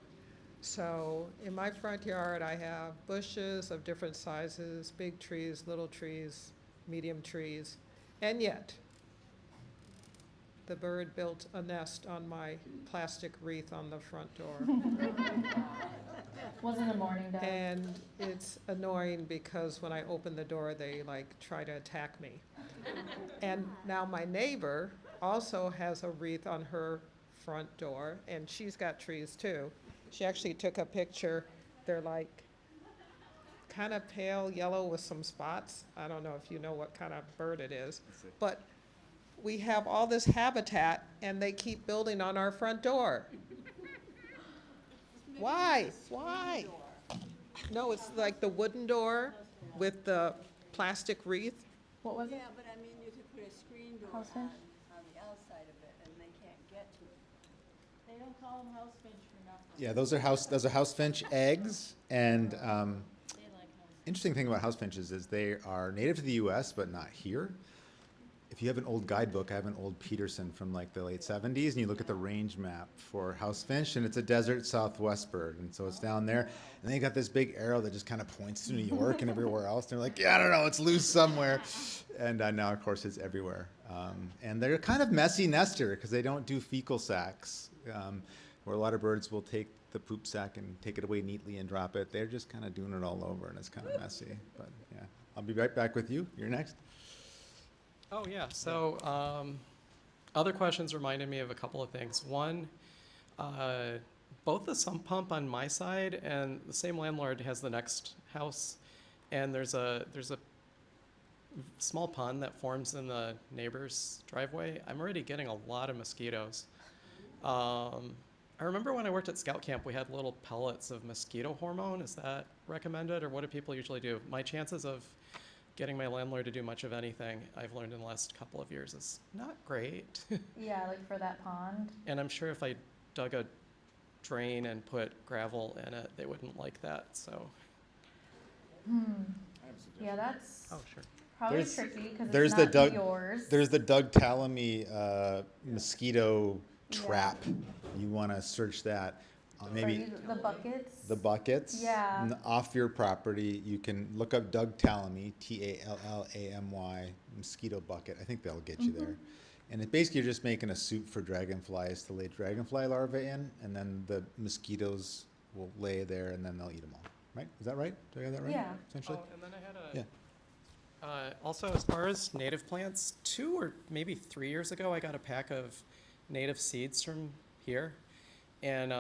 So in my front yard, I have bushes of different sizes, big trees, little trees, medium trees, and yet the bird built a nest on my plastic wreath on the front door. Wasn't a morning dove. And it's annoying because when I open the door, they like try to attack me. And now my neighbor also has a wreath on her front door, and she's got trees too. She actually took a picture. They're like kind of pale yellow with some spots. I don't know if you know what kind of bird it is, but we have all this habitat and they keep building on our front door. Why? Why? No, it's like the wooden door with the plastic wreath. What was it? Yeah, but I mean, you could put a screen door House finch? on the outside of it, and they can't get to it. They don't call them house finch for nothing. Yeah, those are house finch eggs, and They like house. interesting thing about house finches is they are native to the U.S. but not here. If you have an old guidebook, I have an old Peterson from like the late 70s, and you look at the range map for house finch, and it's a desert southwest bird, and so it's down there. And they got this big arrow that just kind of points to New York and everywhere else. And they're like, yeah, I don't know, it's loose somewhere. And now, of course, it's everywhere. And they're kind of messy nester because they don't do fecal sacs, where a lot of birds will take the poop sack and take it away neatly and drop it. They're just kind of doing it all over, and it's kind of messy. But yeah, I'll be right back with you. You're next. Oh, yeah. So other questions reminded me of a couple of things. One, both the sump pump on my side and the same landlord has the next house, and there's a small pond that forms in the neighbor's driveway. I'm already getting a lot of mosquitoes. I remember when I worked at Scout Camp, we had little pellets of mosquito hormone. Is that recommended, or what do people usually do? My chances of getting my landlord to do much of anything, I've learned in the last couple of years, is not great. Yeah, like for that pond. And I'm sure if I dug a drain and put gravel in it, they wouldn't like that, so. Yeah, that's Oh, sure. probably There's- tricky because there's it's the not Doug- yours. There's the Doug Tallamy mosquito Yeah. trap. You want to search that. Or Maybe the buckets. the buckets. Yeah. Off your property. You can look up Doug Tallamy, Tallamy, mosquito bucket. I think that'll get you there. And it basically you're just making a soup for dragonflies to lay dragonfly larvae in, and then the mosquitoes will lay there, and then they'll eat them all. Right? Is that right? Do I have that right? Yeah. Essentially. Oh, and then I had a. Yeah. Also, as far as native plants, 2 or maybe 3 years ago, I got a pack of native seeds from here. And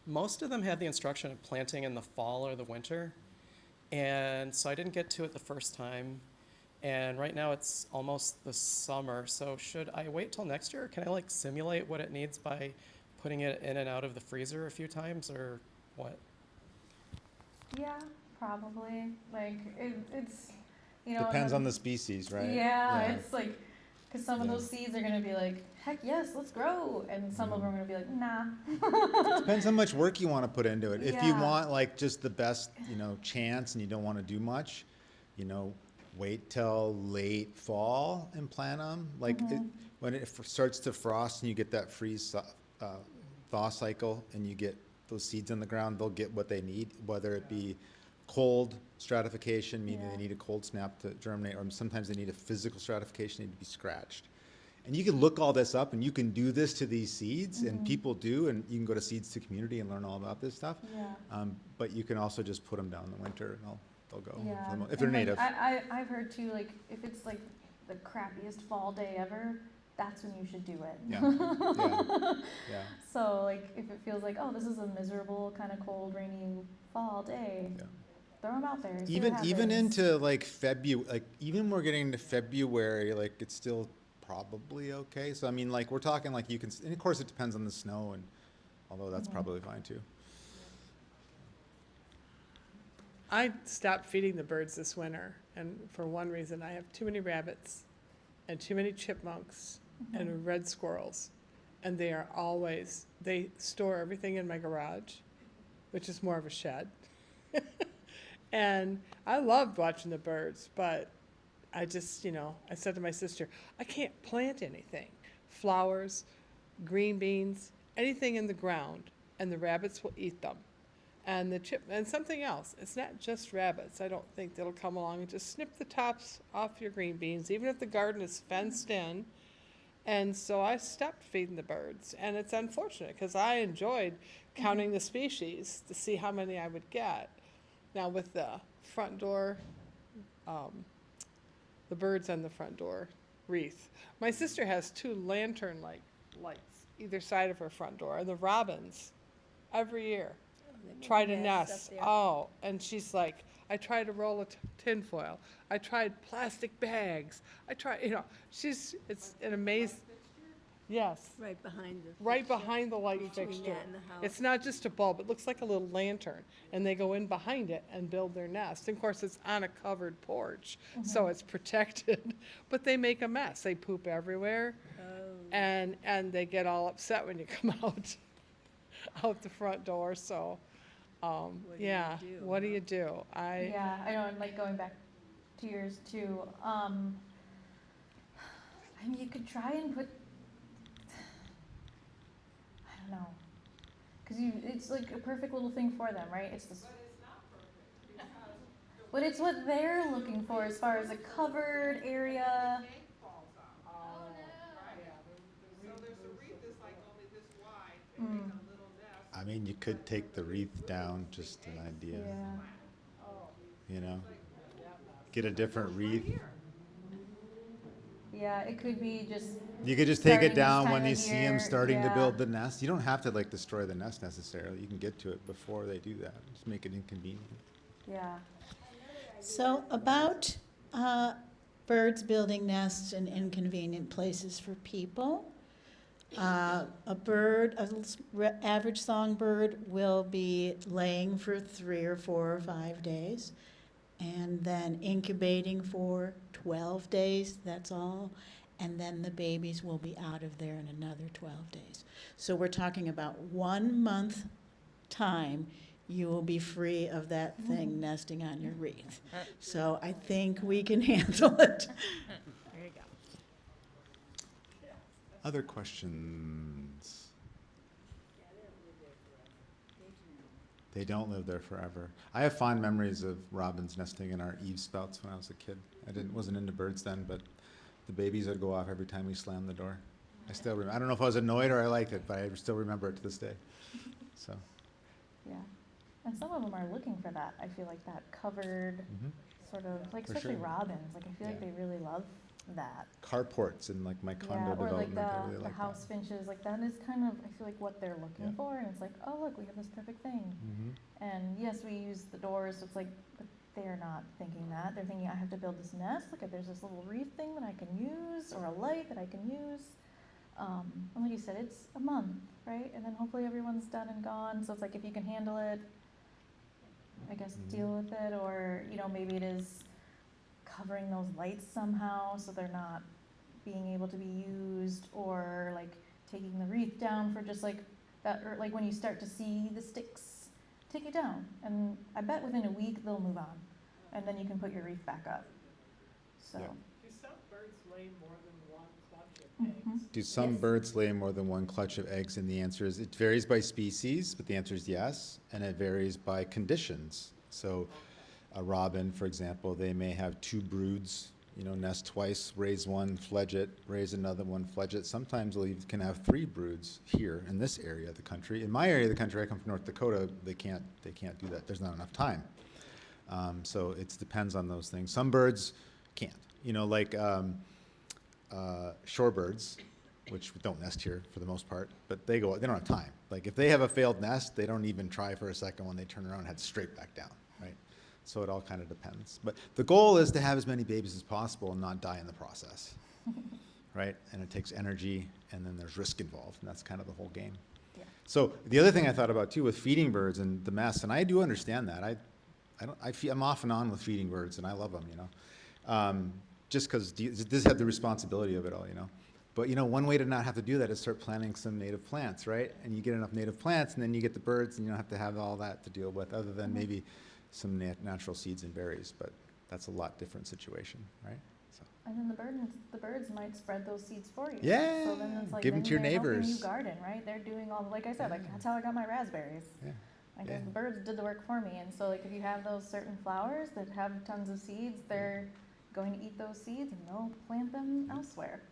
most of them had the instruction of planting in the fall or the winter. And so I didn't get to it the first time. And right now it's almost the summer. So should I wait till next year? Or can I like simulate what it needs by putting it in and out of the freezer a few times, or what? Yeah, probably. Like it's Depends on the species, right? Yeah, it's like because some of Yeah. those seeds are gonna be like, heck yes, let's grow, and some of them are gonna be like, nah. Depends how much work you want to put into it. If you Yeah. want like just the best, chance and you don't want to do much, wait till late fall and plant them. Like when it starts to frost and you get that thaw cycle and you get those seeds in the ground, they'll get what they need, whether it be cold stratification, meaning Yeah. they need a cold snap to germinate, or sometimes they need a physical stratification, they need to be scratched. And you can look all this up and you can do this to these seeds, and people do, and you can go to Seeds to Community and learn all about this stuff. Yeah. But you can also just put them down in the winter and they'll go, Yeah. if they're And, like, native. I've heard too, like, if it's like the crappiest fall day ever, that's when you should do it. Yeah. So, like, if it feels like, oh, this is a miserable, kind of cold, rainy fall day, Yeah. throw them out there. See Even what even happens. into like February, like even when we're getting into February, like it's still probably okay. So I mean, like we're talking like you can, and of course it depends on the snow, and although that's probably fine too. I stopped feeding the birds this winter, and for one reason, I have too many rabbits and too many chipmunks and red squirrels, and they store everything in my garage, which is more of a shed. And I loved watching the birds, but I just, I said to my sister, I can't plant anything, flowers, green beans, anything in the ground, and the rabbits will eat them. And and something else. It's not just rabbits. I don't think they'll come along and just snip the tops off your green beans, even if the garden is fenced in And so I stopped feeding the birds, and it's unfortunate because I enjoyed counting the species to see how many I would get. Now with the front door, the birds on the front door wreath. My sister has 2 lantern-like lights either side of her front door, and the robins every year try to nest. Oh, and she's like, I tried to roll a tinfoil. I tried plastic bags. I tried, it's an amazing. Yes, Right behind the. right behind the light Between fixture. that and the house. It's not just a bulb, it looks like a little lantern, and they go in behind it and build their nest. And of course, it's on a covered porch, so it's protected, but they make a mess. They poop everywhere, and they get all upset when you come out the front door, so, What do you yeah, do, what do huh? you do? Yeah, I know, and like going back 2 years too, I mean, you could try and put, I don't know, because it's like a perfect little thing for them, right? It's this. But it's what they're looking for as far as a covered area. Mm. I mean, you could take the wreath down, just an idea, Yeah. Get a different wreath. Yeah, it could be just. You could just take starting it this down time when of you see year, them starting to yeah. build the nest. You don't have to destroy the nest necessarily. You can get to it before they do that. Just make it inconvenient. Yeah. So about birds building nests in inconvenient places for people. Average songbird will be laying for 3 or 4 or 5 days, and then incubating for 12 days, that's all. And then the babies will be out of there in another 12 days. So we're talking about 1 month time, you will be free of that thing nesting on your wreath. So I think we can handle it. There you go. Other questions? They don't live there forever. I have fond memories of robins nesting in our eave spouts when I was a kid. Wasn't into birds then, but the babies would go off every time we slammed the door. I still remember. I don't know if I was annoyed or I liked it, but I still remember it to this day. So. Yeah. And some of them are looking for that. I feel like that covered sort of, like For especially sure. robins. Like I feel like Yeah. they really love that. Carports in my condo Yeah, or like development. I really the like house finches. Like that is kind of, I feel like what they're looking Yeah. for. And it's like, oh look, we have this perfect thing. that. And yes, we use the doors. So it's like, but they're not thinking that. They're thinking I have to build this nest. Look, there's this little wreath thing that I can use, or a light that I can use. And like you said, it's a month, right? And then hopefully everyone's done and gone. So it's like if you can handle it, I guess deal with it, or maybe it is covering those lights somehow so they're not being able to be used, or like taking the wreath down for just like that, or like when you start to see the sticks, take it down, and I bet within a week they'll move on, and then you can put your wreath back up. So. Yeah. Do some birds lay more than one clutch of Mhm. eggs? Do some Yes. birds lay more than one clutch of eggs? And the answer is, it varies by species, but the answer is yes, and it varies by conditions. So a robin, for example, they may have 2 broods, nest twice, raise one, fledge it, raise another one, fledge it. Sometimes they can have 3 broods here in this area of the country. In my area of the country, I come from North Dakota, they can't do that. There's not enough time. So it depends on those things. Some birds can't, like shorebirds, which don't nest here for the most part, but they don't have time. Like if they have a failed nest, they don't even try for a second when they turn around and head straight back down, right? So it all kind of depends. But the goal is to have as many babies as possible and not die in the process, right? And it takes energy, and then there's risk involved, and that's kind of the whole game. Yeah. So the other thing I thought about too with feeding birds and the mess, and I do understand that. I'm off and on with feeding birds, and I love them, just because this have the responsibility of it all, But one way to not have to do that is start planting some native plants, right? And you get enough native plants, and then you get the birds, and you don't have to have all that to deal with, other than maybe some natural seeds and berries. But that's a lot different situation, right? So. And then the birds might spread those seeds for you. Yeah, So then it's like give 'em then to your they're helping neighbors. you garden, right? They're doing all, like I said, like that's how I got my raspberries. Yeah. I guess Yeah. the birds did the work for me. And so like if you have those certain flowers that have tons of seeds, they're going to eat those seeds and they'll plant them elsewhere.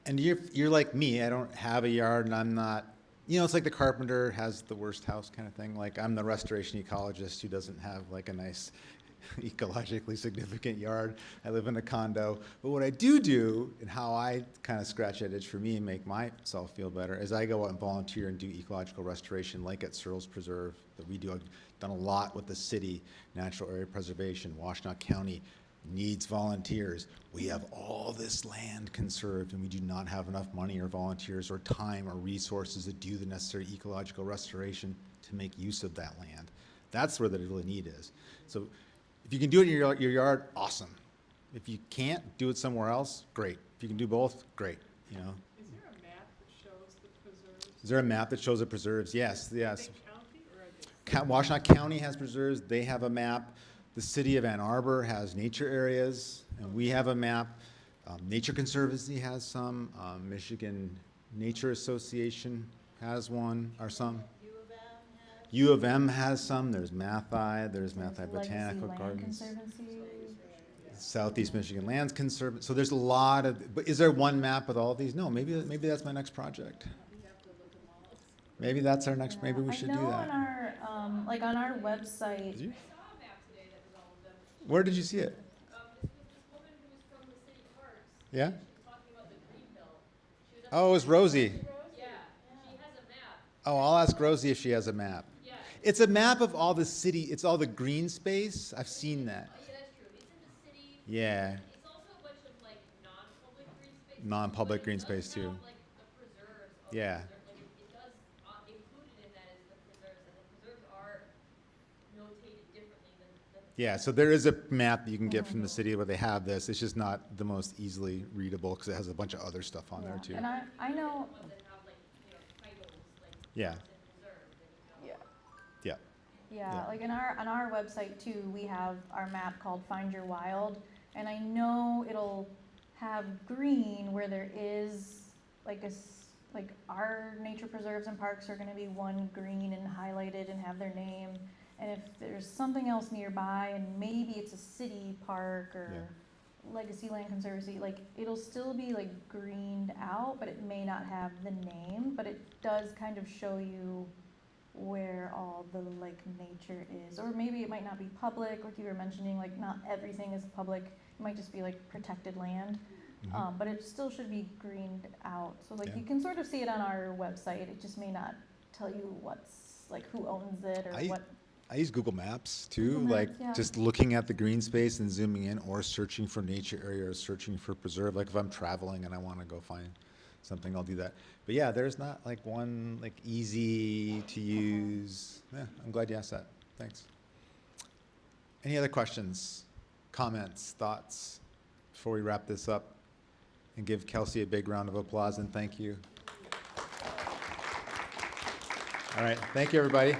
And you're like me, I don't have a yard and I'm not, you know, it's like the carpenter has the worst house kind of thing. Like I'm the restoration ecologist who doesn't have like a nice ecologically significant yard. I live in a condo. But what I do and how I kind of scratch that itch for me and make myself feel better is I go out and volunteer and do ecological restoration like at Searles Preserve that we do. I've done a lot with the city, natural area preservation, Washtenaw County needs volunteers. We have all this land conserved and we do not have enough money or volunteers or time or resources to do the necessary ecological restoration to make use of that land. That's where the real need is. So if you can do it in your yard, awesome. If you can't, do it somewhere else, great. If you can do both, great, you know. Is there a map that shows the preserves? Is there a map that shows the preserves? Yes, yes. Are they county or are they? Washtenaw County has preserves, they have a map. The city of Ann Arbor has nature areas, and we have a map. Nature Conservancy has some. Michigan Nature Association has one, or some. U of M has some. There's Mathi, there's Mathi Botanical Gardens. Southeast Michigan Lands Conservancy. So there's a lot of, but is there one map with all of these? No, maybe that's my next project. Maybe that's our next, maybe we should do I know that. on our, like on our website, Did you? Where did you see it? Yeah? Oh, it was Rosie. Oh, I'll ask Rosie if she has a map. It's a map of all the city, it's all the green space. I've seen that. Yeah. It's also a bunch of like non-public green space. Non-public green space too. Like the preserves. Yeah. Like it does included in that is the preserves, and the preserves are notated differently than. Yeah, so there is a map you can get from the city where they have this. It's just not the most easily readable because it has a bunch of other stuff on there too. and I know, Ones that have like titles like. Yeah. Preserved, and yeah. Yeah. Yeah, like on our website too, we have our map called Find Your Wild, and I know it'll have green where there is like like our nature preserves and parks are going to be one green and highlighted and have their name, and if there's something else nearby and maybe it's a city park or Legacy Land Conservancy, like it'll still be like greened out, but it may not have the name, but it does kind of show you where all the like nature is, or maybe it might not be public, like you were mentioning, like not everything is public, it might just be like protected land, but it still should be greened out, so like Yeah. you can sort of see it on our website, it just may not tell you what's, like who owns it or what. I use Google Maps too, Google like Maps, yeah. just looking at the green space and zooming in or searching for nature area or searching for preserve. Like if I'm traveling and I want to go find something, I'll do that. But yeah, there's not like one like easy to use. Yeah, I'm glad you asked that. Thanks. Any other questions, comments, thoughts before we wrap this up and give Kelsey a big round of applause and thank you. All right, thank you everybody.